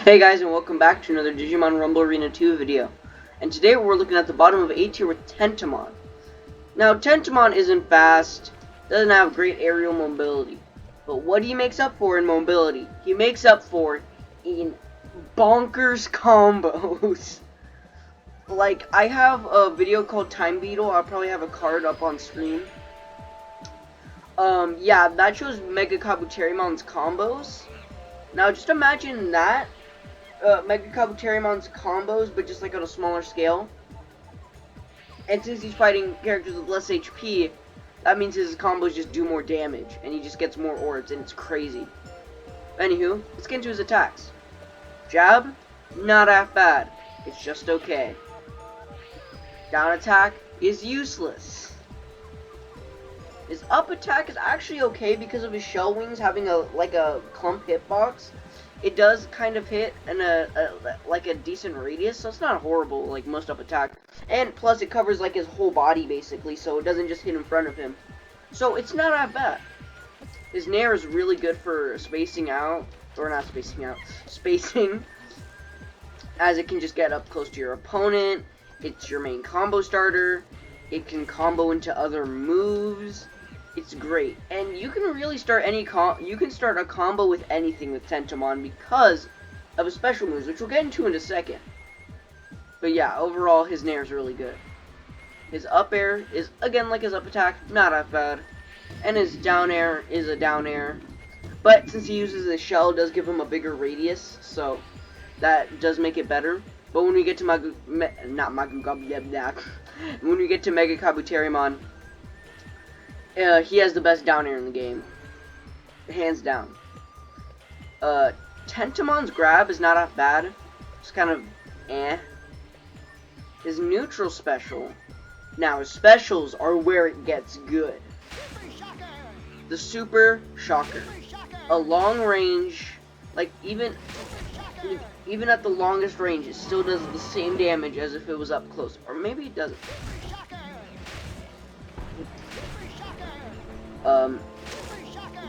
Hey guys, and welcome back to another Digimon Rumble Arena 2 video. And today we're looking at the bottom of A tier with Tentomon. Now, Tentomon isn't fast, doesn't have great aerial mobility. But what he makes up for in mobility, he makes up for in bonkers combos. Like, I have a video called Time Beetle, I'll probably have a card up on screen. Yeah, that shows Mega Kabuterimon's combos. Now, just imagine that. Mega Kabuterimon's combos, but just like on a smaller scale. And since he's fighting characters with less HP, that means his combos just do more damage, and he just gets more orbs, and it's crazy. Anywho, let's get into his attacks. Jab, not half bad. It's just okay. Down attack is useless. His up attack is actually okay because of his shell wings having a clump hitbox. It does kind of hit in a decent radius, so it's not horrible like most up attack. And plus it covers like his whole body basically, so it doesn't just hit in front of him. So it's not that bad. His Nair is really good for spacing out, or not spacing out, spacing, as it can just get up close to your opponent. It's your main combo starter. It can combo into other moves. It's great, and you can really start you can start a combo with anything with Tentomon because of his special moves, which we'll get into in a second. But yeah, overall his Nair is really good. His up air is again like his up attack, not that bad, and his down air is a down air. But since he uses his shell, it does give him a bigger radius, so that does make it better. But when we get to when we get to Mega Kabuterimon, he has the best down air in the game, hands down. Tentomon's grab is not that bad, it's kind of eh. His neutral special, now his specials are where it gets good. The Super Shocker, a long range, like even at the longest range, it still does the same damage as if it was up close, or maybe it doesn't.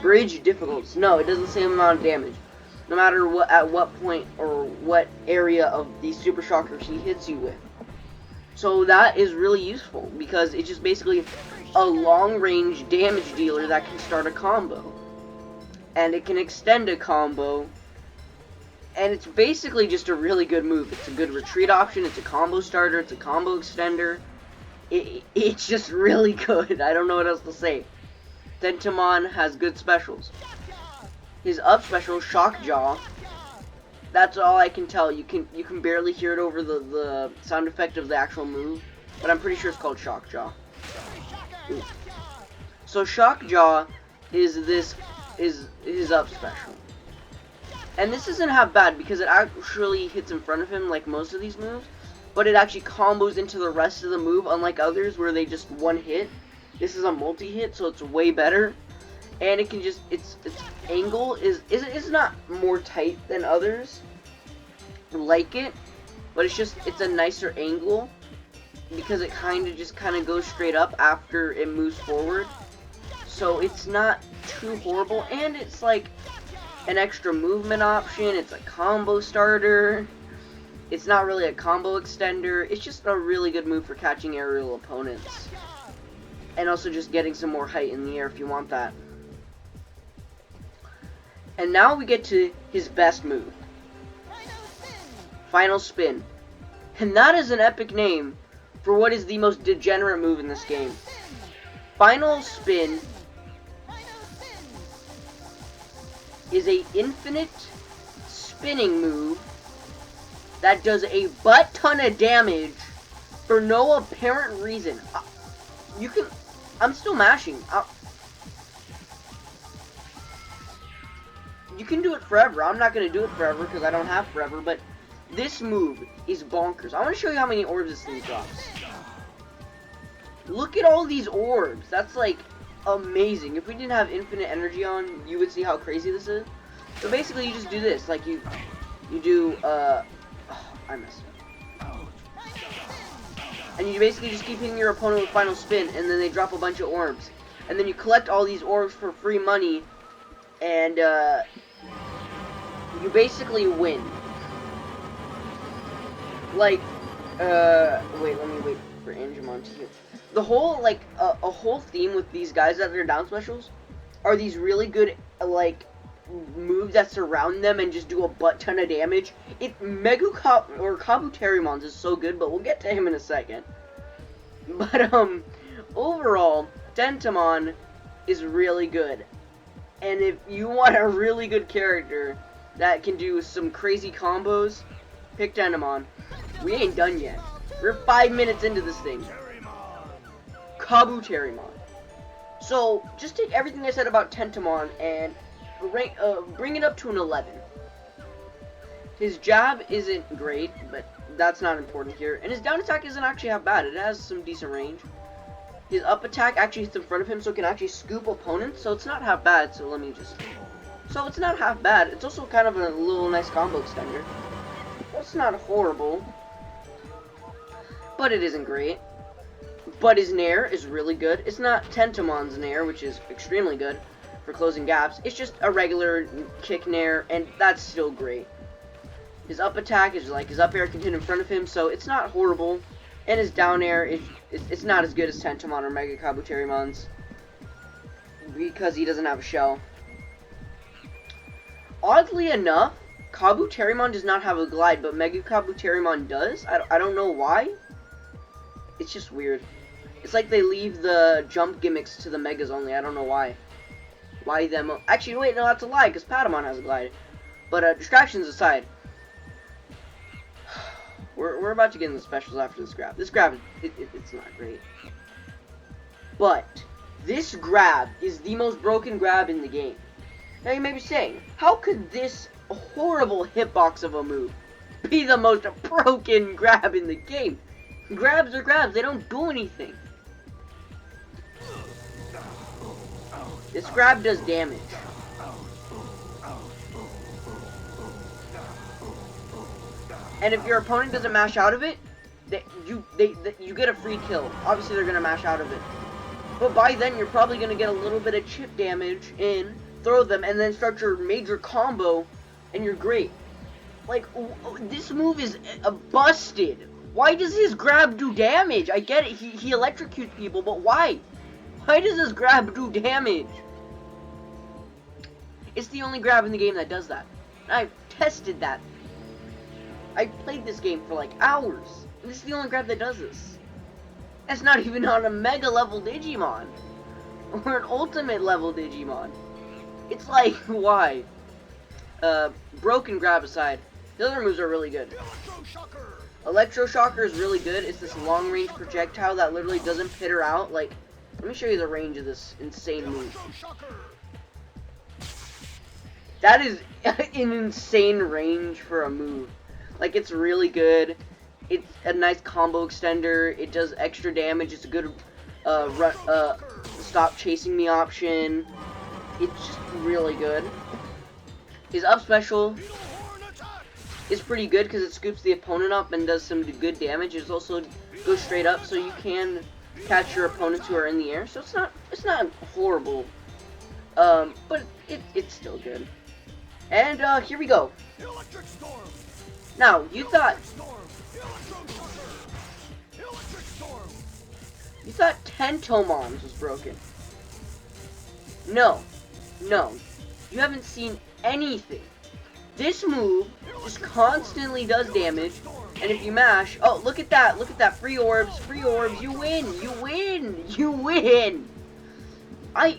Bridge difficulties. No, it does the same amount of damage, no matter at what point or what area of the Super Shocker he hits you with. So that is really useful because it's just basically a long-range damage dealer that can start a combo, and it can extend a combo, and it's basically just a really good move. It's a good retreat option. It's a combo starter. It's a combo extender. It's just really good. I don't know what else to say. Tentomon has good specials. His up special, Shock Jaw, that's all I can tell. You can barely hear it over the sound effect of the actual move, but I'm pretty sure it's called Shock Jaw. Ooh. So Shock Jaw is his up special. And this isn't half bad because it actually hits in front of him like most of these moves, but it actually combos into the rest of the move, unlike others where they just one hit. This is a multi-hit, so it's way better, and it can just its angle is not more tight than others like it, but it's a nicer angle because it kind of goes straight up after it moves forward, so it's not too horrible, and it's like an extra movement option. It's a combo starter. It's not really a combo extender. It's just a really good move for catching aerial opponents. And also just getting some more height in the air if you want that. And now we get to his best move. Final Spin. And that is an epic name for what is the most degenerate move in this game. Final Spin is a infinite spinning move that does a butt ton of damage for no apparent reason. I'm still mashing. You can do it forever. I'm not going to do it forever because I don't have forever, but this move is bonkers. I want to show you how many orbs this thing drops. Look at all these orbs. That's like amazing. If we didn't have infinite energy on, you would see how crazy this is. So basically you just do this. Like you do, I messed up. And you basically just keep hitting your opponent with Final Spin, and then they drop a bunch of orbs. And then you collect all these orbs for free money, and you basically win. Like, wait, let me wait for Angemon to heal. The whole, like, a whole theme with these guys that are down specials are these really good, like, moves that surround them and just do a butt ton of damage. Kabuterimon is so good, but we'll get to him in a second. But, overall, Tentomon is really good. And if you want a really good character that can do some crazy combos, pick Tentomon. We ain't done yet. We're 5 minutes into this thing. Kabuterimon. So, just take everything I said about Tentomon and bring it up to an 11. His jab isn't great, but that's not important here. And his down attack isn't actually half bad. It has some decent range. His up attack actually hits in front of him, so it can actually scoop opponents, so it's not half bad. So let me just... So it's not half bad. It's also kind of a little nice combo extender. It's not horrible, but it isn't great. But his Nair is really good. It's not Tentomon's Nair, which is extremely good for closing gaps. It's just a regular kick Nair, and that's still great. His up attack is like his up air can hit in front of him, so it's not horrible. And his down air it's not as good as Tentomon or Mega Kabuterimon's because he doesn't have a shell. Oddly enough, Kabuterimon does not have a glide, but Mega Kabuterimon does. I don't know why. It's just weird. It's like they leave the jump gimmicks to the Megas only. I don't know why. Why them? Actually, wait, no, that's a lie, because Patamon has a glide. But distractions aside, we're about to get into the specials after this grab. This grab, it's not great. But this grab is the most broken grab in the game. Now you may be saying, how could this horrible hitbox of a move be the most broken grab in the game? Grabs are grabs, they don't do anything. This grab does damage. And if your opponent doesn't mash out of it, you get a free kill. Obviously they're gonna mash out of it. But by then you're probably gonna get a little bit of chip damage in, throw them, and then start your major combo, and you're great. Like, this move is busted. Why does his grab do damage? I get it, he electrocutes people, but why? Why does this grab do damage? It's the only grab in the game that does that. I've tested that. I played this game for like hours. And this is the only grab that does this. That's not even on a mega level Digimon. Or an ultimate level Digimon. It's like, why? Broken grab aside, the other moves are really good. Electroshocker is really good. It's this long range projectile that literally doesn't pitter out. Like, let me show you the range of this insane move. That is an insane range for a move. Like, it's really good. It's a nice combo extender. It does extra damage. It's a good stop chasing me option. It's just really good. His up special is pretty good because it scoops the opponent up and does some good damage. It also goes straight up, so you can catch your opponents who are in the air. So it's not horrible, but it's still good. And here we go. Now you thought Tentomon was broken. No, you haven't seen anything. This move just constantly does damage, and if you mash, oh, look at that, free orbs, you win! I,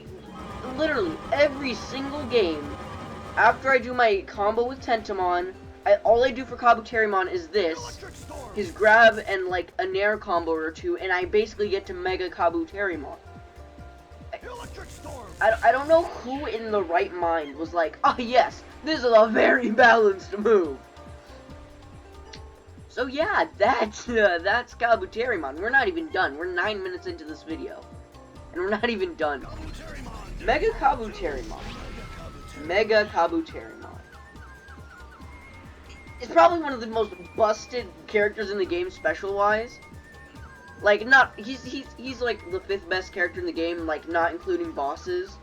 literally, every single game, after I do my combo with Tentomon, all I do for Kabuterimon is this, his grab and like a Nair combo or two, and I basically get to Mega Kabuterimon. I don't know who in the right mind was like, oh yes, this is a very balanced move. So yeah, that's Kabuterimon. We're not even done. We're 9 minutes into this video, and we're not even done. Mega Kabuterimon. It's probably one of the most busted characters in the game, special-wise. Like, he's like the 5th best character in the game, like, not including bosses,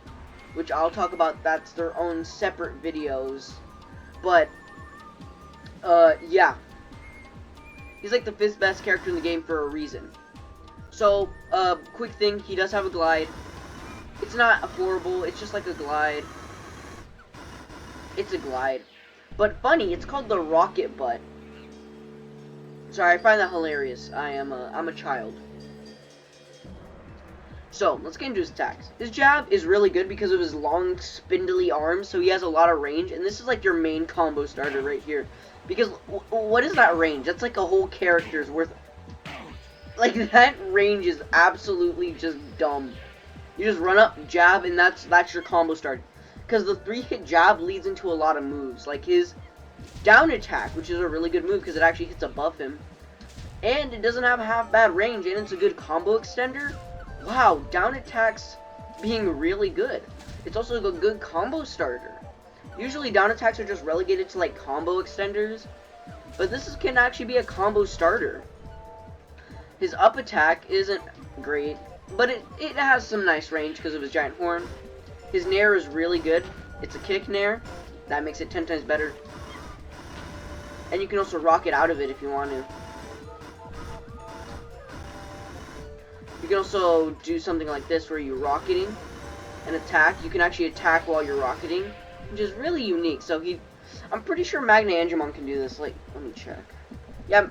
which I'll talk about. That's their own separate videos. But, yeah. He's like the 5th best character in the game for a reason. So, quick thing, he does have a glide. It's not horrible, it's just like a glide. It's a glide. But funny, it's called the rocket butt. Sorry, I find that hilarious. I'm a child. So, let's get into his attacks. His jab is really good because of his long, spindly arms, so he has a lot of range, and this is like your main combo starter right here. Because, what is that range? That's like a whole character's worth. Like, that range is absolutely just dumb. You just run up, jab, and that's your combo starter. Because the 3-hit jab leads into a lot of moves, like his down attack, which is a really good move because it actually hits above him. And it doesn't have half bad range, and it's a good combo extender. Wow, down attacks being really good. It's also a good combo starter. Usually down attacks are just relegated to like combo extenders, but this can actually be a combo starter. His up attack isn't great, but it has some nice range because of his giant horn. His nair is really good. It's a kick nair. That makes it 10 times better. And you can also rocket out of it if you want to. You can also do something like this where you're rocketing and attack. You can actually attack while you're rocketing, which is really unique. So I'm pretty sure Magna Angemon can do this. Like, let me check. Yeah.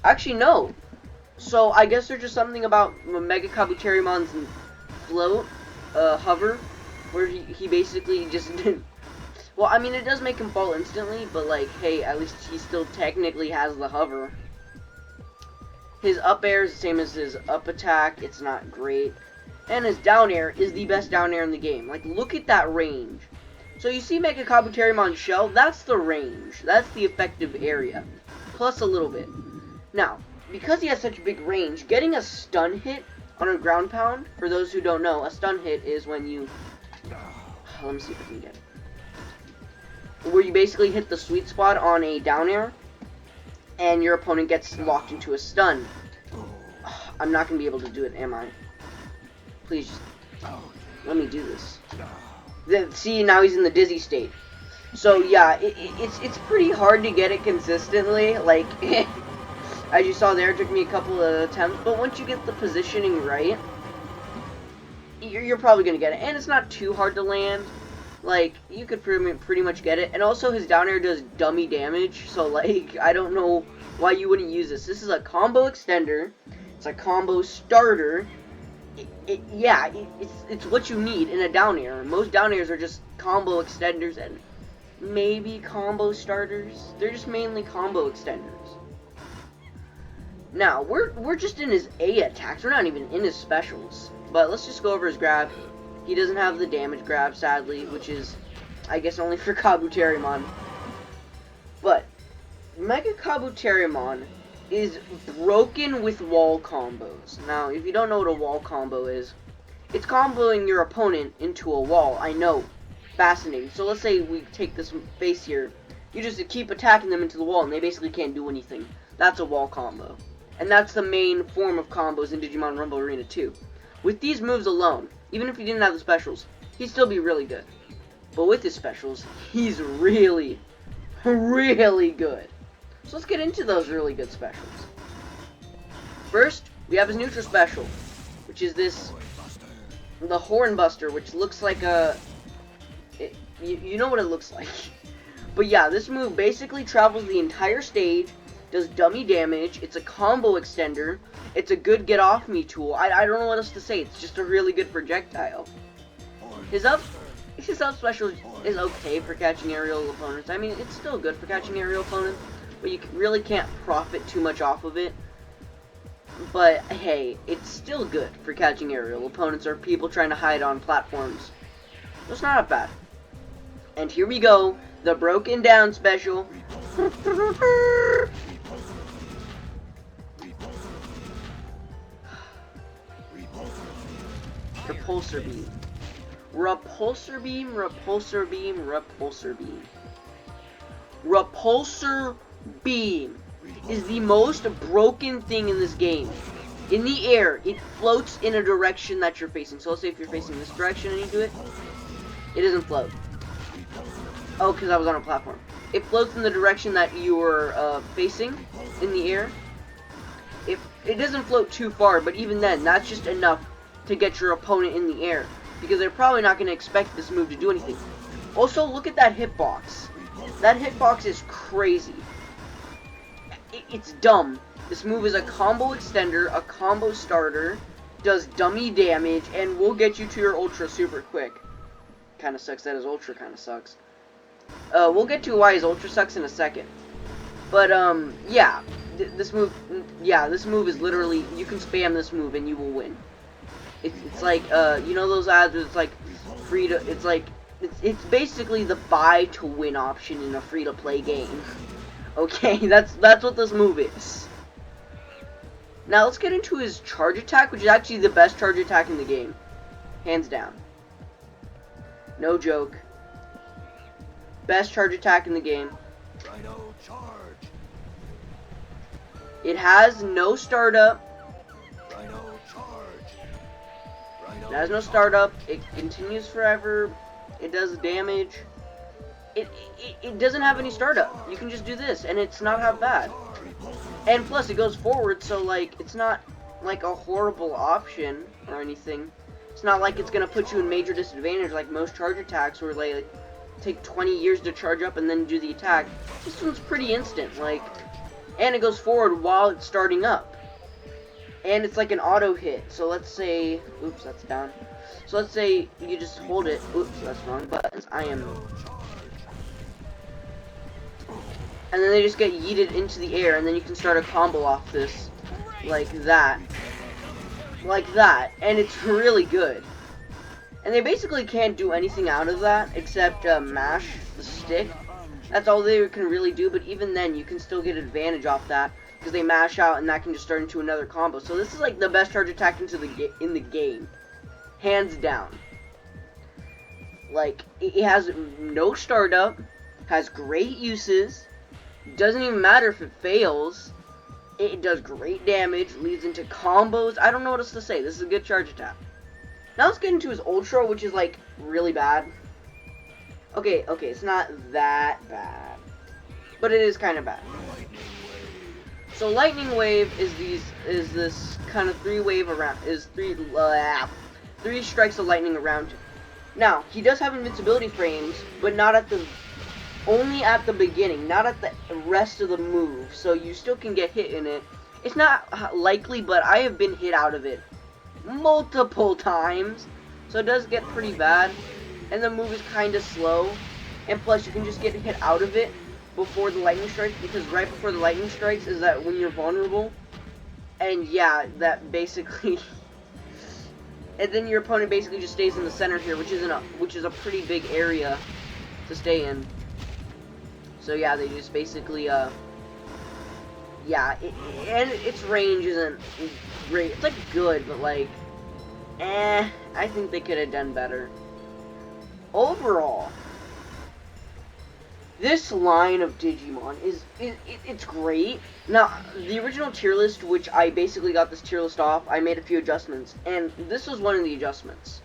Actually, no. So I guess there's just something about Mega Kabuterimon's float, hover, where he basically just didn't. Well, I mean, it does make him fall instantly, but like, hey, at least he still technically has the hover. His up air is the same as his up attack. It's not great. And his down air is the best down air in the game. Like, look at that range. So you see Mega Kabuterimon's shell? That's the range. That's the effective area. Plus a little bit. Now, because he has such big range, getting a stun hit on a ground pound, for those who don't know, a stun hit is when you... Let me see if I can get it. Where you basically hit the sweet spot on a down air, and your opponent gets locked into a stun. I'm not going to be able to do it, am I? Please, just let me do this. See, now he's in the dizzy state. So, yeah, it's pretty hard to get it consistently. Like, as you saw there, it took me a couple of attempts. But once you get the positioning right, you're probably going to get it. And it's not too hard to land. Like, you could pretty much get it. And also, his down air does dummy damage. So, like, I don't know why you wouldn't use this. This is a combo extender. It's a combo starter. It's what you need in a down air. Most down airs are just combo extenders and maybe combo starters. They're just mainly combo extenders. Now, we're just in his A attacks. We're not even in his specials. But let's just go over his grab. He doesn't have the damage grab, sadly, which is, I guess, only for Kabuterimon. But Mega Kabuterimon is broken with wall combos. Now, if you don't know what a wall combo is, it's comboing your opponent into a wall. I know. Fascinating. So let's say we take this face here. You just keep attacking them into the wall, and they basically can't do anything. That's a wall combo. And that's the main form of combos in Digimon Rumble Arena 2. With these moves alone, even if he didn't have the specials, he'd still be really good. But with his specials, he's really, really good. So let's get into those really good specials. First, we have his neutral special, which is the Horn Buster, which looks like you know what it looks like. But yeah, this move basically travels the entire stage, does dummy damage, it's a combo extender, it's a good get off me tool. I don't know what else to say, it's just a really good projectile. His up special is okay for catching aerial opponents. I mean, it's still good for catching aerial opponents, but you really can't profit too much off of it. But hey, it's still good for catching aerial opponents or people trying to hide on platforms. So it's not bad. And here we go, the broken down special. Repulsor beam. Repulsor beam, repulsor beam, repulsor beam. Repulsor beam is the most broken thing in this game. In the air, it floats in a direction that you're facing. So let's say if you're facing this direction and you do it, it doesn't float. Oh, because I was on a platform. it floats in the direction that you're facing in the air. If it doesn't float too far, but even then, that's just enough to get your opponent in the air, because they're probably not going to expect this move to do anything. Also, look at that hitbox. That hitbox is crazy. It's dumb. This move is a combo extender, a combo starter, does dummy damage, and will get you to your ultra super quick. Kinda sucks that his ultra kinda sucks. We'll get to why his ultra sucks in a second. But, yeah. This move is literally, you can spam this move and you will win. It's like, you know those ads where it's like, free to, it's like, it's basically the buy to win option in a free to play game. Okay, that's what this move is. Now let's get into his charge attack, which is actually the best charge attack in the game. Hands down. No joke. Best charge attack in the game. Rhino charge. It has no startup. Rhino charge. Rhino It has no startup. It continues forever. It does damage. It doesn't have any startup. You can just do this, and it's not half bad. And plus, it goes forward, so, like, it's not, like, a horrible option or anything. It's not like it's gonna put you in major disadvantage like most charge attacks where they, like, take 20 years to charge up and then do the attack. This one's pretty instant, like, and it goes forward while it's starting up. And it's like an auto hit, so let's say, oops, that's down. So let's say you just hold it, oops, that's wrong buttons, and then they just get yeeted into the air, and then you can start a combo off this, like that, and it's really good. And they basically can't do anything out of that except mash the stick. That's all they can really do, but even then, you can still get advantage off that because they mash out, and that can just start into another combo. So this is like the best charge attack in the game, hands down. Like, it has no startup, has great uses. Doesn't even matter if it fails. It does great damage, leads into combos. I don't know what else to say. This is a good charge attack. Now let's get into his ultra, which is like really bad. Okay, it's not that bad, but it is kind of bad. So lightning wave is this kind of three strikes of lightning around him. Now he does have invincibility frames, but not at the only at the beginning, not at the rest of the move, so you still can get hit in it. It's not likely, but I have been hit out of it multiple times, so it does get pretty bad, and the move is kind of slow, and plus you can just get hit out of it before the lightning strikes, because right before the lightning strikes is that when you're vulnerable, and yeah, that basically, and then your opponent basically just stays in the center here, which is a pretty big area to stay in. So yeah, they just basically, yeah, and its range isn't great. It's like good, but like, I think they could have done better. Overall, this line of Digimon it's great. Now, the original tier list, which I basically got this tier list off, I made a few adjustments, and this was one of the adjustments.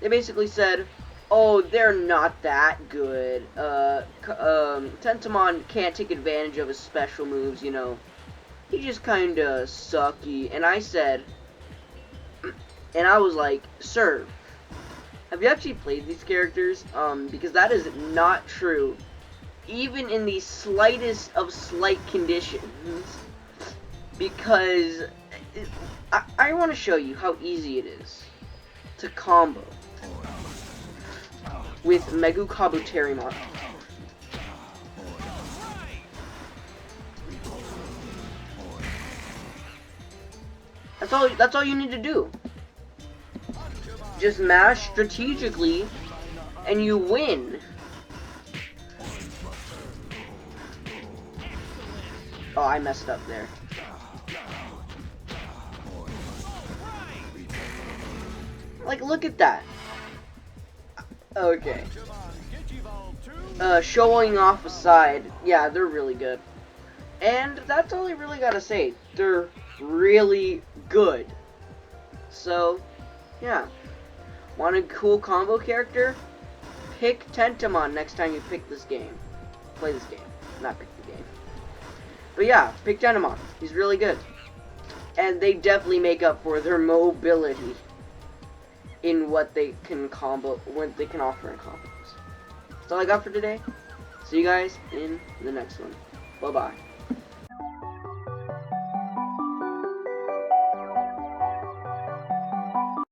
They basically said, oh, they're not that good. Tentomon can't take advantage of his special moves, you know. He's just kinda sucky. And I said, and I was like, sir, have you actually played these characters? Because that is not true. Even in the slightest of slight conditions. Because I want to show you how easy it is to combo with Megu Kabuterimon. That's all you need to do. Just mash strategically and you win. Oh, I messed up there. Like, look at that. Okay. Showing off aside, yeah, they're really good. And that's all I really gotta say. They're really good. So, yeah. Want a cool combo character? Pick Tentomon next time you pick this game. play this game. Not pick the game. But yeah, pick Tentomon. He's really good. And they definitely make up for their mobility in what they can offer in combos. That's all I got for today. See you guys in the next one. Bye-bye.